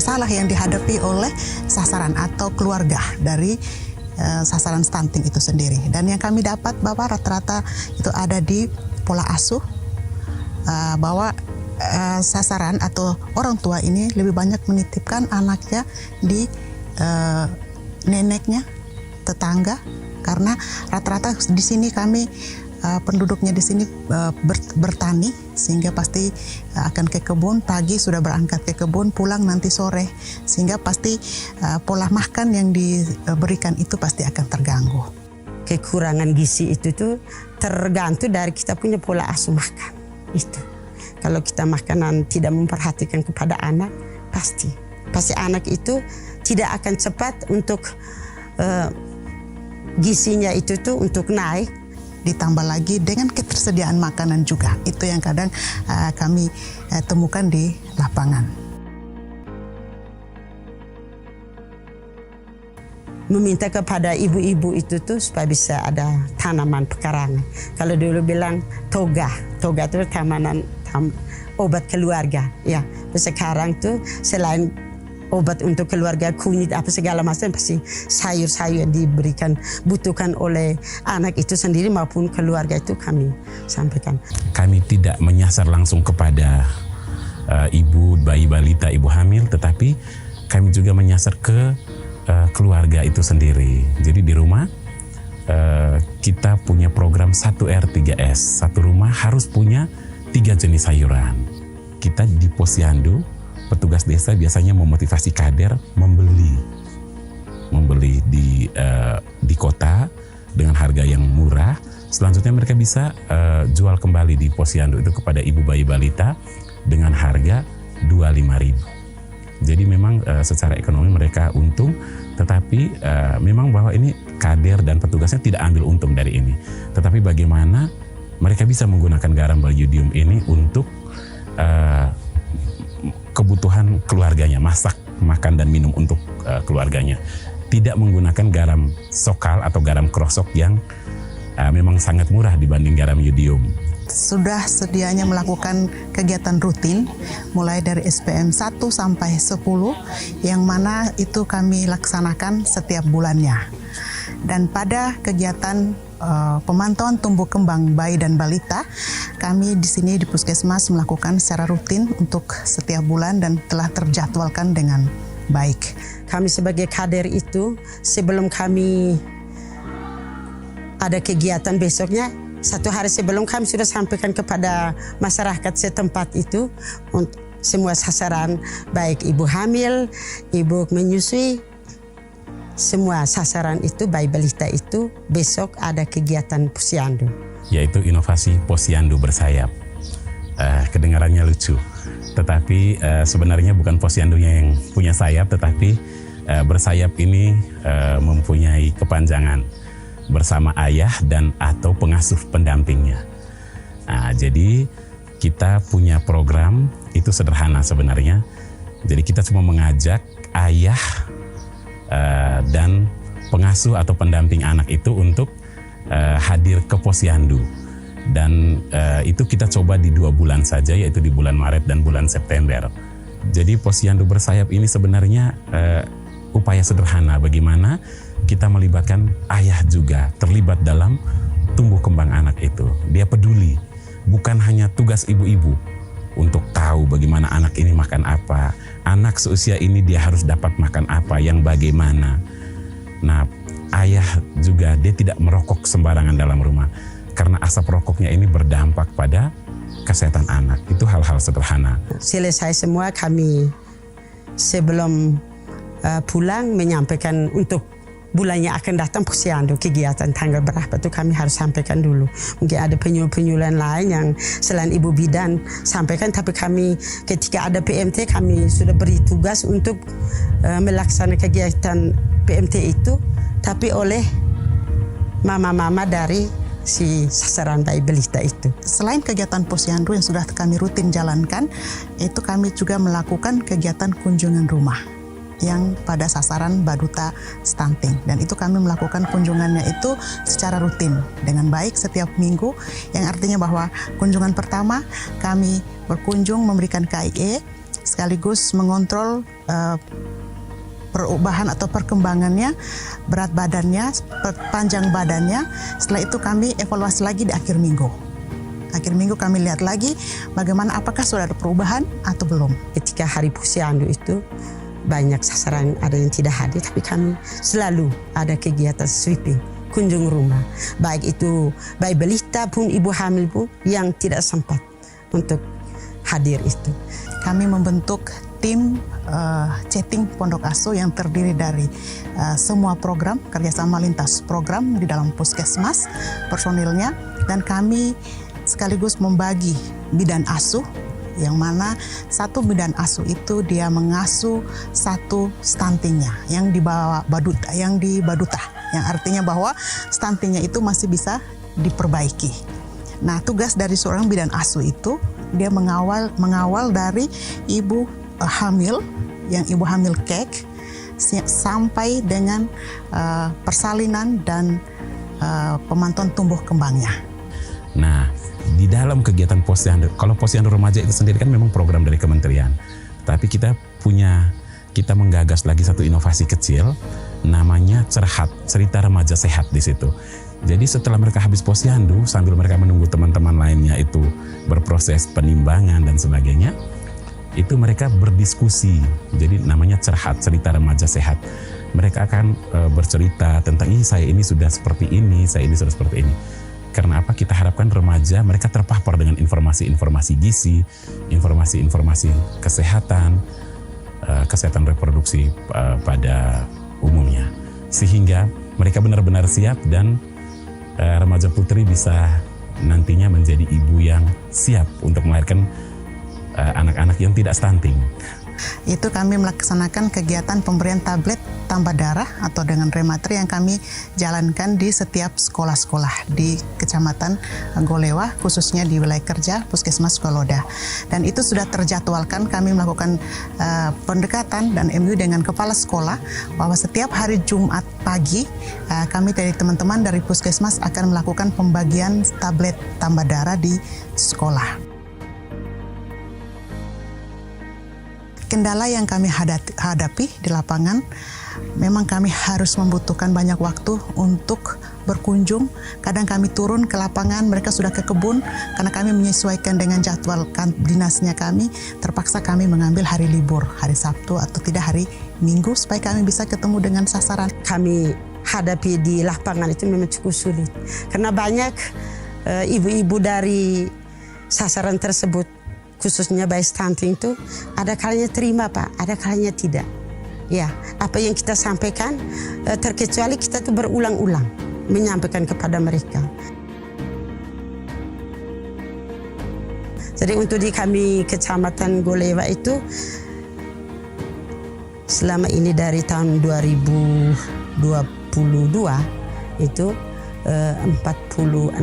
masalah yang dihadapi oleh sasaran atau keluarga dari sasaran stunting itu sendiri. Dan yang kami dapat bahwa rata-rata itu ada di pola asuh, bahwa sasaran atau orang tua ini lebih banyak menitipkan anaknya di neneknya, tetangga, karena rata-rata di sini kami penduduknya di sini bertani, sehingga pasti akan ke kebun, pagi sudah berangkat ke kebun, pulang nanti sore, sehingga pasti pola makan yang diberikan itu pasti akan terganggu. Kekurangan gizi itu tuh tergantung dari kita punya pola asuh makan itu. Kalau kita makanan tidak memperhatikan kepada anak, pasti anak itu tidak akan cepat untuk gizinya itu tuh untuk naik. Ditambah lagi dengan ketersediaan makanan juga, itu yang kadang kami temukan di lapangan. Meminta kepada ibu-ibu itu tuh supaya bisa ada tanaman pekarangan. Kalau dulu bilang toga itu obat keluarga, ya. Sekarang tuh selain obat untuk keluarga, kunyit apa segala macam, pasti sayur-sayur diberikan, butuhkan oleh anak itu sendiri maupun keluarga itu kami sampaikan. Kami tidak menyasar langsung kepada ibu bayi balita, ibu hamil, tetapi kami juga menyasar ke keluarga itu sendiri. Jadi di rumah kita punya program 1R3S, satu rumah harus punya 3 jenis sayuran. Kita di Posyandu, petugas desa biasanya memotivasi kader membeli di kota dengan harga yang murah. Selanjutnya mereka bisa jual kembali di Posyandu itu kepada ibu bayi balita dengan harga 25.000. Jadi memang secara ekonomi mereka untung, tetapi memang bahwa ini kader dan petugasnya tidak ambil untung dari ini. Tetapi bagaimana mereka bisa menggunakan garam Balyudium ini untuk kebutuhan keluarganya, masak, makan dan minum untuk keluarganya. Tidak menggunakan garam sokal atau garam krosok yang memang sangat murah dibanding garam yodium. Sudah sedianya melakukan kegiatan rutin mulai dari SPM 1 sampai 10 yang mana itu kami laksanakan setiap bulannya. Dan pada kegiatan pemantauan tumbuh kembang bayi dan balita, kami di sini di Puskesmas melakukan secara rutin untuk setiap bulan dan telah terjadwalkan dengan baik. Kami sebagai kader itu sebelum kami ada kegiatan besoknya, 1 hari sebelum kami sudah sampaikan kepada masyarakat setempat itu untuk semua sasaran, baik ibu hamil, ibu menyusui, semua sasaran itu bayi balita itu besok ada kegiatan Posyandu. Yaitu inovasi Posyandu bersayap. Kedengarannya lucu, tetapi sebenarnya bukan Posyandunya yang punya sayap, tetapi bersayap ini mempunyai kepanjangan bersama ayah dan atau pengasuh pendampingnya. Nah, jadi kita punya program itu sederhana sebenarnya. Jadi kita cuma mengajak ayah dan pengasuh atau pendamping anak itu untuk hadir ke Posyandu. Dan itu kita coba di 2 bulan saja, yaitu di bulan Maret dan bulan September. Jadi Posyandu bersayap ini sebenarnya upaya sederhana bagaimana kita melibatkan ayah juga terlibat dalam tumbuh kembang anak itu. Dia peduli, bukan hanya tugas ibu-ibu untuk tahu bagaimana anak ini makan apa, anak seusia ini dia harus dapat makan apa, yang bagaimana. Nah, ayah juga dia tidak merokok sembarangan dalam rumah, karena asap rokoknya ini berdampak pada kesehatan anak. Itu hal-hal sederhana. Selesai semua kami sebelum pulang menyampaikan untuk bulannya akan datang Posyandu, kegiatan tanggal berapa itu kami harus sampaikan dulu. Mungkin ada penyuluh-penyuluhan lain yang selain ibu bidan sampaikan, tapi kami ketika ada PMT kami sudah beri tugas untuk melaksanakan kegiatan PMT itu, tapi oleh mama-mama dari si sasaran bayi balita itu. Selain kegiatan Posyandu yang sudah kami rutin jalankan, itu kami juga melakukan kegiatan kunjungan rumah yang pada sasaran baduta stunting, dan itu kami melakukan kunjungannya itu secara rutin dengan baik setiap minggu, yang artinya bahwa kunjungan pertama kami berkunjung memberikan KIE sekaligus mengontrol perubahan atau perkembangannya, berat badannya, panjang badannya. Setelah itu kami evaluasi lagi di akhir minggu. Akhir minggu kami lihat lagi bagaimana, apakah sudah ada perubahan atau belum. Ketika hari posyandu itu banyak sasaran, ada yang tidak hadir, tapi kami selalu ada kegiatan sweeping, kunjung rumah. Baik itu bayi balita pun ibu hamil pun yang tidak sempat untuk hadir itu. Kami membentuk tim chatting pondok asuh yang terdiri dari semua program, kerjasama lintas program di dalam puskesmas, personilnya, dan kami sekaligus membagi bidan asuh, yang mana satu bidan asuh itu dia mengasuh satu stuntingnya yang di baduta, yang artinya bahwa stuntingnya itu masih bisa diperbaiki. Nah, tugas dari seorang bidan asuh itu dia mengawal dari ibu hamil, yang ibu hamil kek, sampai dengan persalinan dan pemantauan tumbuh kembangnya. Nah, di dalam kegiatan posyandu, kalau posyandu remaja itu sendiri kan memang program dari kementerian, tapi kita menggagas lagi satu inovasi kecil, namanya Cerhat, cerita remaja sehat di situ. Jadi setelah mereka habis posyandu, sambil mereka menunggu teman-teman lainnya itu berproses penimbangan dan sebagainya, itu mereka berdiskusi. Jadi namanya Cerhat, cerita remaja sehat. Mereka akan bercerita tentang, saya ini sudah seperti ini, saya ini sudah seperti ini. Karena apa? Kita harapkan remaja mereka terpapar dengan informasi-informasi gizi, informasi-informasi kesehatan, kesehatan reproduksi pada umumnya. Sehingga mereka benar-benar siap dan remaja putri bisa nantinya menjadi ibu yang siap untuk melahirkan anak-anak yang tidak stunting. Itu kami melaksanakan kegiatan pemberian tablet tambah darah atau dengan rematri yang kami jalankan di setiap sekolah-sekolah di Kecamatan Golewa, khususnya di wilayah kerja Puskesmas Goloda. Dan itu sudah terjadwalkan, kami melakukan pendekatan dan MOU dengan kepala sekolah bahwa setiap hari Jumat pagi kami dari teman-teman dari Puskesmas akan melakukan pembagian tablet tambah darah di sekolah. Kendala yang kami hadapi di lapangan, memang kami harus membutuhkan banyak waktu untuk berkunjung. Kadang kami turun ke lapangan, mereka sudah ke kebun, karena kami menyesuaikan dengan jadwal dinasnya kami. Terpaksa kami mengambil hari libur, hari Sabtu atau tidak hari Minggu, supaya kami bisa ketemu dengan sasaran. Kami hadapi di lapangan itu memang cukup sulit, karena banyak ibu-ibu dari sasaran tersebut, khususnya bayi stunting itu ada kalanya terima Pak, ada kalanya tidak. Ya, apa yang kita sampaikan terkecuali kita tuh berulang-ulang menyampaikan kepada mereka. Jadi untuk di kami Kecamatan Golewa itu selama ini dari tahun 2022 itu 46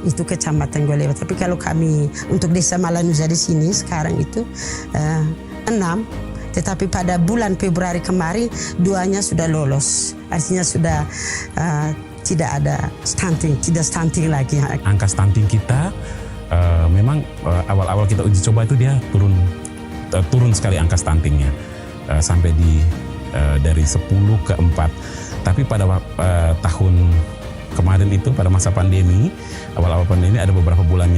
itu Kecamatan Golewa. Tapi kalau kami untuk Desa Malanusa di sini sekarang itu 6. Tetapi pada bulan Februari kemarin 2-nya sudah lolos. Artinya sudah tidak ada stunting, tidak stunting lagi. Angka stunting kita memang awal-awal kita uji coba itu dia turun sekali angka stuntingnya sampai dari 10 ke 4. Tapi pada tahun kemarin itu pada masa pandemi, awal-awal pandemi ada beberapa bulan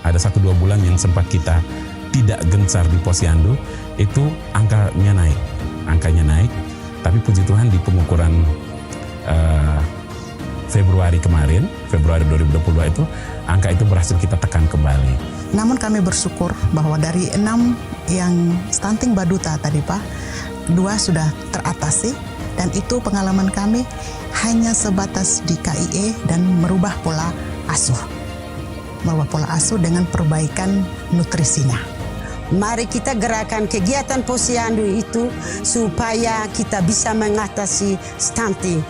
ada 1-2 bulan yang sempat kita tidak gencar di posyandu, itu angkanya naik. Tapi puji Tuhan di pengukuran Februari 2022 itu, angka itu berhasil kita tekan kembali. Namun kami bersyukur bahwa dari 6 yang stunting baduta tadi Pak, 2 sudah teratasi, dan itu pengalaman kami hanya sebatas di KIE dan merubah pola asuh dengan perbaikan nutrisinya. Mari kita gerakan kegiatan posyandu itu supaya kita bisa mengatasi stunting